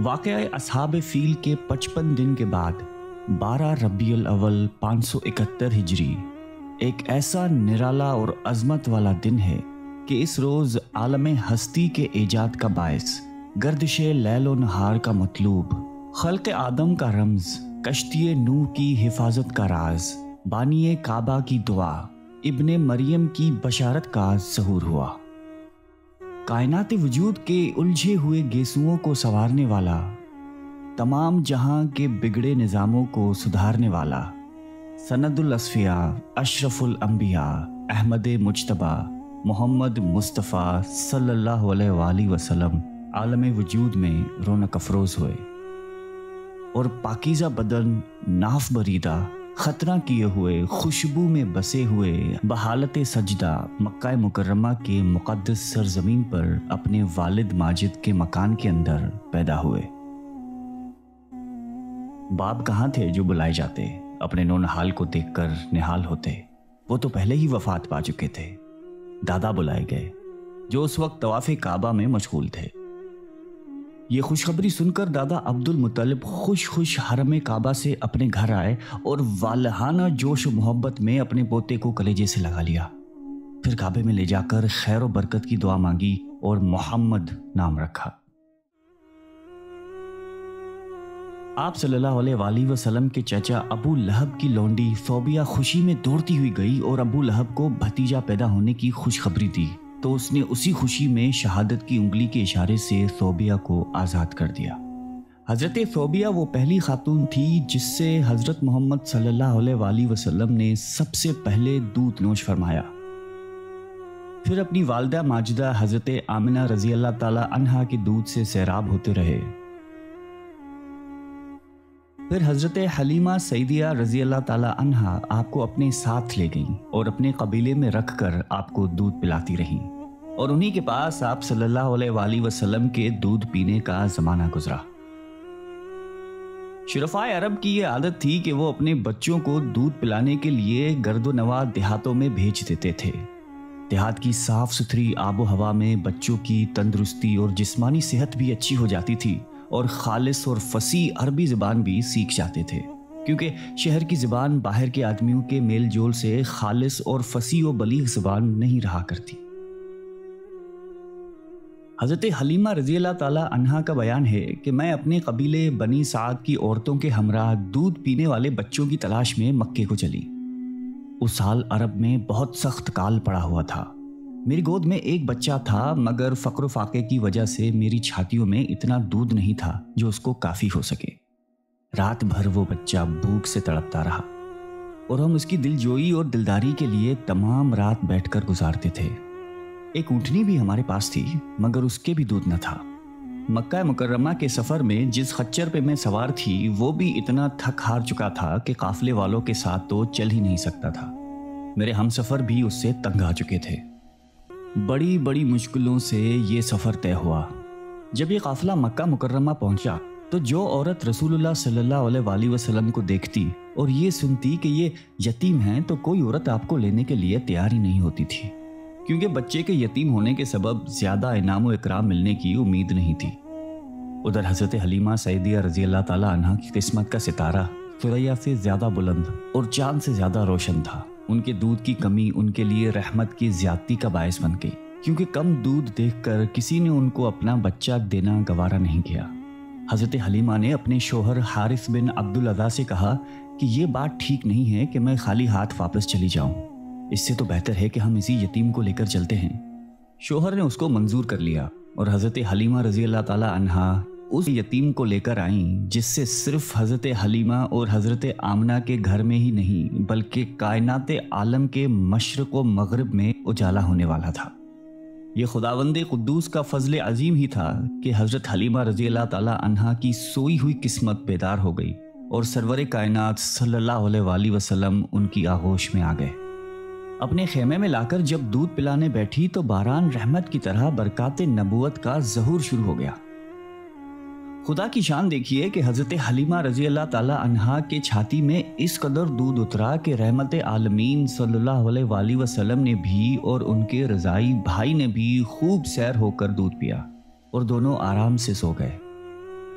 واقعہ اصحاب فیل کے 55 دن کے بعد 12 ربیع الاول 571 ہجری ایک ایسا نرالا اور عظمت والا دن ہے کہ اس روز عالم ہستی کے ایجاد کا باعث، گردش لیل و نہار کا مطلوب، خلق آدم کا رمز، کشتی نوح کی حفاظت کا راز، بانی کعبہ کی دعا، ابن مریم کی بشارت کا ظہور ہوا۔ کائنات وجود کے الجھے ہوئے گیسوؤں کو سنوارنے والا، تمام جہاں کے بگڑے نظاموں کو سدھارنے والا، سند الاصفیاء، اشرف الانبیاء، احمد مجتبی، محمد مصطفیٰ صلی اللہ علیہ وآلہ وسلم عالم وجود میں رونق افروز ہوئے اور پاکیزہ بدن، ناف بریدہ، خطرہ کیے ہوئے، خوشبو میں بسے ہوئے، بحالت سجدہ مکہ مکرمہ کے مقدس سرزمین پر اپنے والد ماجد کے مکان کے اندر پیدا ہوئے۔ باپ کہاں تھے جو بلائے جاتے، اپنے نونہال کو دیکھ کر نہال ہوتے؟ وہ تو پہلے ہی وفات پا چکے تھے۔ دادا بلائے گئے جو اس وقت طواف کعبہ میں مشغول تھے۔ یہ خوشخبری سن کر دادا عبد المطلب خوش حرم کعبہ سے اپنے گھر آئے اور والہانہ جوش و محبت میں اپنے پوتے کو کلیجے سے لگا لیا۔ پھر کعبے میں لے جا کر خیر و برکت کی دعا مانگی اور محمد نام رکھا۔ آپ صلی اللہ علیہ وآلہ وسلم کے چچا ابو لہب کی لونڈی ثوبیہ خوشی میں دوڑتی ہوئی گئی اور ابو لہب کو بھتیجا پیدا ہونے کی خوشخبری دی تو اس نے اسی خوشی میں شہادت کی انگلی کے اشارے سے ثوبیہ کو آزاد کر دیا۔ حضرت ثوبیہ وہ پہلی خاتون تھی جس سے حضرت محمد صلی اللہ علیہ وآلہ وسلم نے سب سے پہلے دودھ نوش فرمایا۔ پھر اپنی والدہ ماجدہ حضرت آمنہ رضی اللہ تعالی عنہا کے دودھ سے سیراب ہوتے رہے۔ پھر حضرت حلیمہ سعدیہ رضی اللہ تعالی عنہا آپ کو اپنے ساتھ لے گئیں اور اپنے قبیلے میں رکھ کر آپ کو دودھ پلاتی رہیں، اور انہی کے پاس آپ صلی اللہ علیہ وآلہ وسلم کے دودھ پینے کا زمانہ گزرا۔ شرفائے عرب کی یہ عادت تھی کہ وہ اپنے بچوں کو دودھ پلانے کے لیے گرد و نواح دیہاتوں میں بھیج دیتے تھے۔ دیہات کی صاف ستھری آب و ہوا میں بچوں کی تندرستی اور جسمانی صحت بھی اچھی ہو جاتی تھی اور خالص اور فصیح عربی زبان بھی سیکھ جاتے تھے، کیونکہ شہر کی زبان باہر کے آدمیوں کے میل جول سے خالص اور فصیح و بلیغ زبان نہیں رہا کرتی۔ حضرت حلیمہ رضی اللہ تعالی عنہا کا بیان ہے کہ میں اپنے قبیلے بنی سعد کی عورتوں کے ہمراہ دودھ پینے والے بچوں کی تلاش میں مکے کو چلی۔ اس سال عرب میں بہت سخت کال پڑا ہوا تھا۔ میری گود میں ایک بچہ تھا، مگر فقر و فاقے کی وجہ سے میری چھاتیوں میں اتنا دودھ نہیں تھا جو اس کو کافی ہو سکے۔ رات بھر وہ بچہ بھوک سے تڑپتا رہا اور ہم اس کی دل جوئی اور دلداری کے لیے تمام رات بیٹھ کر گزارتے تھے۔ ایک اونٹنی بھی ہمارے پاس تھی، مگر اس کے بھی دودھ نہ تھا۔ مکہ مکرمہ کے سفر میں جس خچر پہ میں سوار تھی وہ بھی اتنا تھک ہار چکا تھا کہ قافلے والوں کے ساتھ تو چل ہی نہیں سکتا تھا۔ میرے ہم سفر بھی اس سے تنگ آ چکے تھے۔ بڑی بڑی مشکلوں سے یہ سفر طے ہوا۔ جب یہ قافلہ مکہ مکرمہ پہنچا تو جو عورت رسول اللہ صلی اللہ علیہ وآلہ وسلم کو دیکھتی اور یہ سنتی کہ یہ یتیم ہیں تو کوئی عورت آپ کو لینے کے لیے تیار ہی نہیں ہوتی تھی، کیونکہ بچے کے یتیم ہونے کے سبب زیادہ انعام و اکرام ملنے کی امید نہیں تھی۔ ادھر حضرت حلیمہ سعدیہ رضی اللہ تعالی عنہا کی قسمت کا ستارہ ثریا سے زیادہ بلند اور چاند سے زیادہ روشن تھا۔ ان کے دودھ کی کمی ان کے لیے رحمت کی زیادتی کا باعث بن گئی، کیونکہ کم دودھ دیکھ کر کسی نے ان کو اپنا بچہ دینا گوارا نہیں کیا۔ حضرت حلیمہ نے اپنے شوہر حارث بن عبدالعزیز سے کہا کہ یہ بات ٹھیک نہیں ہے کہ میں خالی ہاتھ واپس چلی جاؤں، اس سے تو بہتر ہے کہ ہم اسی یتیم کو لے کر چلتے ہیں۔ شوہر نے اس کو منظور کر لیا اور حضرت حلیمہ رضی اللہ تعالی عنہا اس یتیم کو لے کر آئیں، جس سے صرف حضرت حلیمہ اور حضرت آمنہ کے گھر میں ہی نہیں بلکہ کائنات عالم کے مشرق و مغرب میں اجالا ہونے والا تھا۔ یہ خداوند قدوس کا فضل عظیم ہی تھا کہ حضرت حلیمہ رضی اللہ تعالی عنہا کی سوئی ہوئی قسمت بیدار ہو گئی اور سرور کائنات صلی اللہ علیہ وآلہ وسلم ان کی آغوش میں آ گئے۔ اپنے خیمے میں لا کر جب دودھ پلانے بیٹھی تو باران رحمت کی طرح برکات نبوت کا ظہور شروع ہو گیا۔ خدا کی شان دیکھیے کہ حضرت حلیمہ رضی اللہ تعالی عنہا کے چھاتی میں اس قدر دودھ اترا کہ رحمت عالمین صلی اللہ علیہ وآلہ وسلم نے بھی اور ان کے رضائی بھائی نے بھی خوب سیر ہو کر دودھ پیا اور دونوں آرام سے سو گئے۔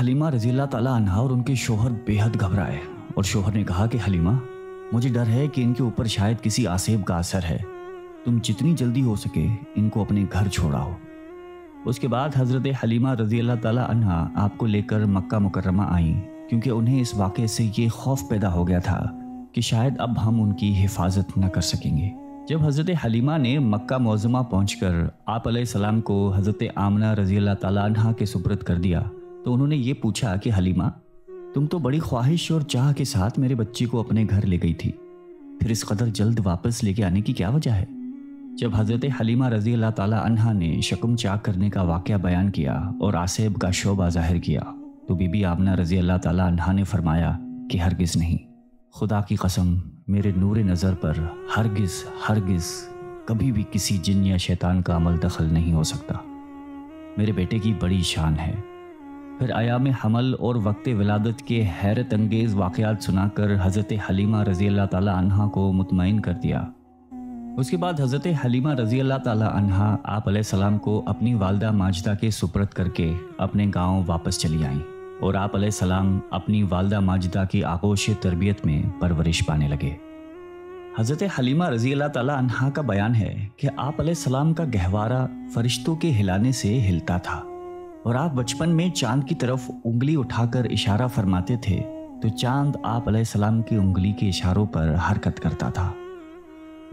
حلیمہ رضی اللہ تعالیٰ عنہا اور ان کے شوہر بے حد گھبرائے، اور شوہر نے کہا کہ حلیمہ، مجھے ڈر ہے کہ ان کے اوپر شاید کسی آسیب کا اثر ہے، تم جتنی جلدی ہو سکے ان کو اپنے گھر چھوڑاؤ۔ اس کے بعد حضرت حلیمہ رضی اللہ تعالیٰ عنہا آپ کو لے کر مکہ مکرمہ آئیں، کیونکہ انہیں اس واقعے سے یہ خوف پیدا ہو گیا تھا کہ شاید اب ہم ان کی حفاظت نہ کر سکیں گے۔ جب حضرت حلیمہ نے مکہ معظمہ پہنچ کر آپ علیہ السلام کو حضرت آمنہ رضی اللہ تعالیٰ عنہا کے سپرد کر دیا تو انہوں نے یہ پوچھا کہ حلیمہ، تم تو بڑی خواہش اور چاہ کے ساتھ میرے بچے کو اپنے گھر لے گئی تھی، پھر اس قدر جلد واپس لے کے آنے کی کیا وجہ ہے؟ جب حضرت حلیمہ رضی اللہ تعالیٰ عنہا نے شکم چاک کرنے کا واقعہ بیان کیا اور آسیب کا شعبہ ظاہر کیا تو بی بی آمنہ رضی اللہ تعالیٰ عنہا نے فرمایا کہ ہرگز نہیں، خدا کی قسم، میرے نور نظر پر ہرگز کبھی بھی کسی جن یا شیطان کا عمل دخل نہیں ہو سکتا، میرے بیٹے کی بڑی شان ہے۔ پھر ایام حمل اور وقت ولادت کے حیرت انگیز واقعات سنا کر حضرت حلیمہ رضی اللہ تعالیٰ عنہا کو مطمئن کر دیا۔ اس کے بعد حضرت حلیمہ رضی اللہ تعالیٰ عنہا آپ علیہ السلام کو اپنی والدہ ماجدہ کے سپرد کر کے اپنے گاؤں واپس چلی آئیں، اور آپ علیہ السلام اپنی والدہ ماجدہ کی آغوش تربیت میں پرورش پانے لگے۔ حضرت حلیمہ رضی اللہ تعالیٰ عنہا کا بیان ہے کہ آپ علیہ السلام کا گہوارہ فرشتوں کے ہلانے سے ہلتا تھا، اور آپ بچپن میں چاند کی طرف انگلی اٹھا کر اشارہ فرماتے تھے تو چاند آپ علیہ السلام کی انگلی کے اشاروں پر حرکت کرتا تھا۔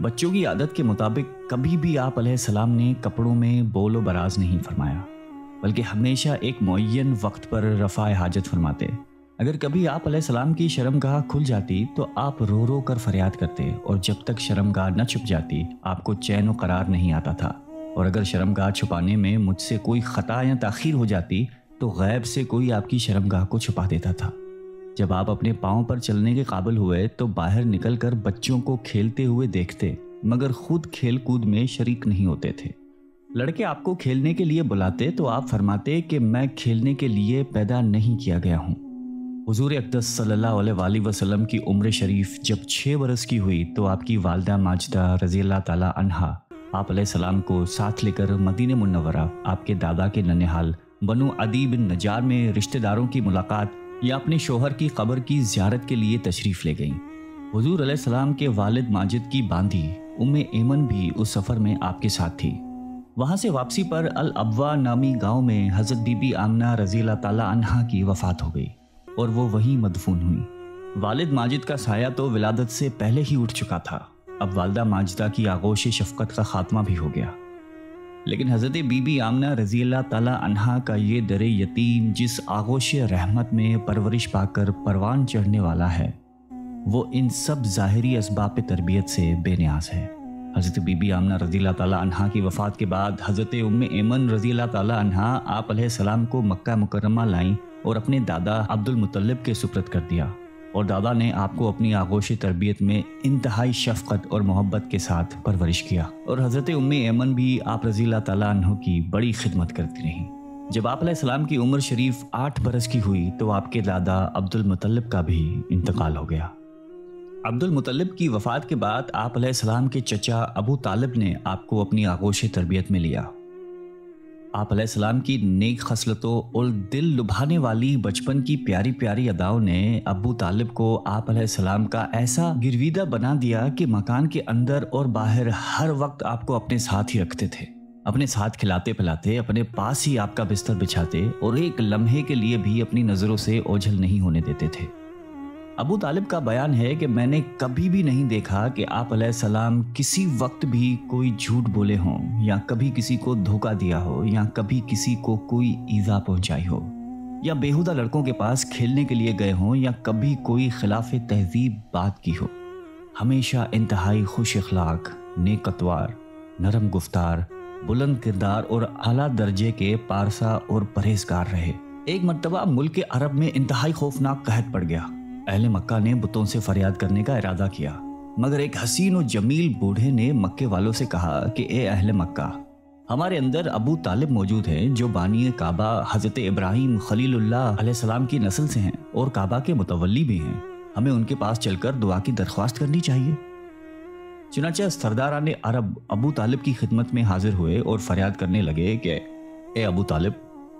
بچوں کی عادت کے مطابق کبھی بھی آپ علیہ السلام نے کپڑوں میں بول و براز نہیں فرمایا، بلکہ ہمیشہ ایک معین وقت پر رفع حاجت فرماتے۔ اگر کبھی آپ علیہ السلام کی شرمگاہ کھل جاتی تو آپ رو رو کر فریاد کرتے، اور جب تک شرمگاہ نہ چھپ جاتی آپ کو چین و قرار نہیں آتا تھا، اور اگر شرمگاہ چھپانے میں مجھ سے کوئی خطا یا تاخیر ہو جاتی تو غیب سے کوئی آپ کی شرمگاہ کو چھپا دیتا تھا۔ جب آپ اپنے پاؤں پر چلنے کے قابل ہوئے تو باہر نکل کر بچوں کو کھیلتے ہوئے دیکھتے، مگر خود کھیل کود میں شریک نہیں ہوتے تھے۔ لڑکے آپ کو کھیلنے کے لیے بلاتے تو آپ فرماتے کہ میں کھیلنے کے لیے پیدا نہیں کیا گیا ہوں۔ حضور اقدس صلی اللہ علیہ وآلہ وسلم کی عمر شریف جب 6 برس کی ہوئی تو آپ کی والدہ ماجدہ رضی اللہ تعالیٰ عنہا آپ علیہ السلام کو ساتھ لے کر مدینہ منورہ آپ کے دادا کے ننہال بنو عدی بن نجار میں رشتہ داروں کی ملاقات یا اپنے شوہر کی قبر کی زیارت کے لیے تشریف لے گئیں۔ حضور علیہ السلام کے والد ماجد کی باندھی ام ایمن بھی اس سفر میں آپ کے ساتھ تھی۔ وہاں سے واپسی پر الابوا نامی گاؤں میں حضرت بی بی آمنہ رضی اللہ تعالیٰ عنہا کی وفات ہو گئی اور وہ وہیں مدفون ہوئی۔ والد ماجد کا سایہ تو ولادت سے پہلے ہی اٹھ چکا تھا، اب والدہ ماجدہ کی آغوش شفقت کا خاتمہ بھی ہو گیا، لیکن حضرت بی بی آمنہ رضی اللہ تعالیٰ عنہا کا یہ در یتیم جس آغوش رحمت میں پرورش پا کر پروان چڑھنے والا ہے، وہ ان سب ظاہری اسباب تربیت سے بے نیاز ہے۔ حضرت بی بی آمنہ رضی اللہ تعالیٰ عنہا کی وفات کے بعد حضرت ام ایمن رضی اللہ تعالیٰ عنہا آپ علیہ السلام کو مکہ مکرمہ لائیں اور اپنے دادا عبد المطلب کے سپرد کر دیا، اور دادا نے آپ کو اپنی آغوش تربیت میں انتہائی شفقت اور محبت کے ساتھ پرورش کیا، اور حضرت ام ایمن بھی آپ رضی اللہ تعالیٰ عنہ کی بڑی خدمت کرتی رہیں۔ جب آپ علیہ السلام کی عمر شریف 8 برس کی ہوئی تو آپ کے دادا عبد المطلب کا بھی انتقال ہو گیا۔ عبد المطلب کی وفات کے بعد آپ علیہ السلام کے چچا ابو طالب نے آپ کو اپنی آغوش تربیت میں لیا۔ آپ علیہ السلام کی نیک خصلتوں اور دل لبھانے والی بچپن کی پیاری پیاری اداؤں نے ابو طالب کو آپ علیہ السلام کا ایسا گرویدہ بنا دیا کہ مکان کے اندر اور باہر ہر وقت آپ کو اپنے ساتھ ہی رکھتے تھے، اپنے ساتھ کھلاتے پلاتے، اپنے پاس ہی آپ کا بستر بچھاتے، اور ایک لمحے کے لیے بھی اپنی نظروں سے اوجھل نہیں ہونے دیتے تھے۔ ابو طالب کا بیان ہے کہ میں نے کبھی بھی نہیں دیکھا کہ آپ علیہ السلام کسی وقت بھی کوئی جھوٹ بولے ہوں، یا کبھی کسی کو دھوکہ دیا ہو، یا کبھی کسی کو کوئی ایذا پہنچائی ہو، یا بیہودہ لڑکوں کے پاس کھیلنے کے لیے گئے ہوں، یا کبھی کوئی خلاف تہذیب بات کی ہو۔ ہمیشہ انتہائی خوش اخلاق، نیک اتوار، نرم گفتار، بلند کردار اور اعلیٰ درجے کے پارسا اور پرہیزگار رہے۔ ایک مرتبہ ملک عرب میں انتہائی خوفناک قحط پڑ گیا۔ اہل مکہ نے بتوں سے فریاد کرنے کا ارادہ کیا، مگر ایک حسین و جمیل بوڑھے نے مکے والوں سے کہا کہ اے اہل مکہ، ہمارے اندر ابو طالب موجود ہیں جو بانی کعبہ حضرت ابراہیم خلیل اللہ علیہ السلام کی نسل سے ہیں اور کعبہ کے متولی بھی ہیں، ہمیں ان کے پاس چل کر دعا کی درخواست کرنی چاہیے۔ چنانچہ سرداران عرب ابو طالب کی خدمت میں حاضر ہوئے اور فریاد کرنے لگے کہ اے ابو طالب،